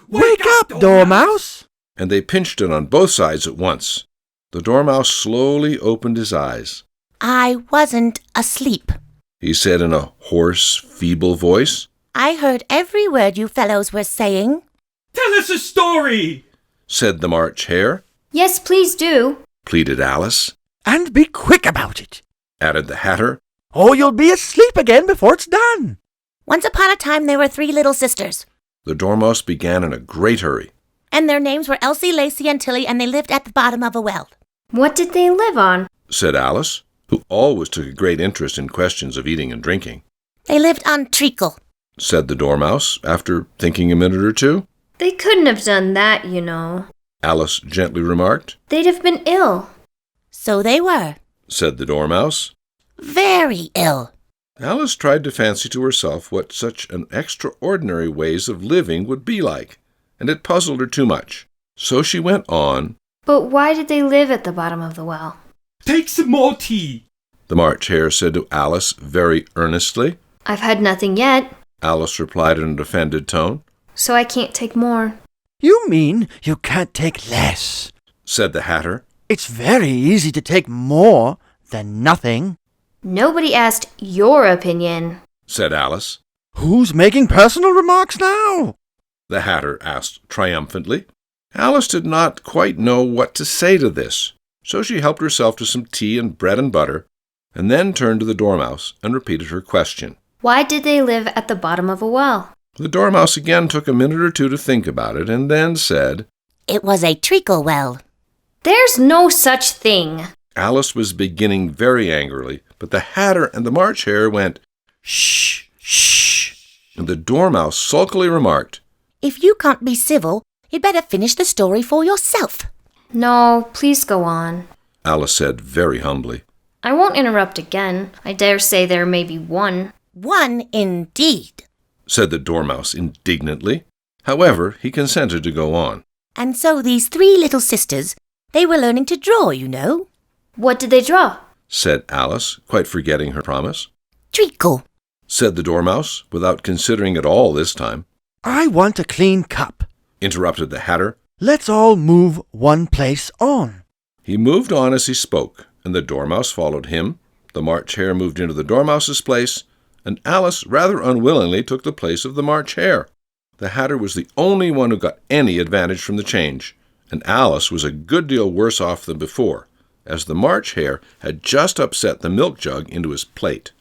Wake up, Dormouse! And they pinched it on both sides at once. The Dormouse slowly opened his eyes. I wasn't asleep, he said in a hoarse, feeble voice. I heard every word you fellows were saying. Tell us a story, said the March Hare. Yes, please do, pleaded Alice. And be quick about it, added the Hatter. or you'll be asleep again before it's done. Once upon a time there were 3 little sisters. The Dormouse began in a great hurry. And their names were Elsie, Lacey, and Tilly, and they lived at the bottom of a well. What did they live on? said Alice, who always took a great interest in questions of eating and drinking. They lived on treacle, said the Dormouse, after thinking a minute or two. They couldn't have done that, you know, Alice gently remarked. They'd have been ill. So they were. said the Dormouse. Very ill. Alice tried to fancy to herself what such an extraordinary ways of living would be like, and it puzzled her too much. So she went on. But why did they live at the bottom of the well? Take some more tea, the March Hare said to Alice very earnestly. I've had nothing yet, Alice replied in an offended tone. So I can't take more. You mean you can't take less, said the Hatter. It's very easy to take more than nothing. Nobody asked your opinion, said Alice. Who's making personal remarks now? The Hatter asked triumphantly. Alice did not quite know what to say to this, so she helped herself to some tea and bread and butter, and then turned to the Dormouse and repeated her question. Why did they live at the bottom of a well? The Dormouse again took a minute or two to think about it, and then said, It was a treacle well. There's no such thing. Alice was beginning very angrily, but the Hatter and the March Hare went, Shh, shh, and the Dormouse sulkily remarked, If you can't be civil, you'd better finish the story for yourself. No, please go on. Alice said very humbly. I won't interrupt again. I dare say there may be one. One indeed, said the Dormouse indignantly. However, he consented to go on. And so these 3 little sisters, they were learning to draw, you know. What did they draw? said Alice, quite forgetting her promise. Treacle, said the Dormouse, without considering at all this time. I want a clean cup, interrupted the Hatter. Let's all move one place on. He moved on as he spoke, and the Dormouse followed him. The March Hare moved into the Dormouse's place, and Alice rather unwillingly took the place of the March Hare. The Hatter was the only one who got any advantage from the change, and Alice was a good deal worse off than before, as the March Hare had just upset the milk jug into his plate.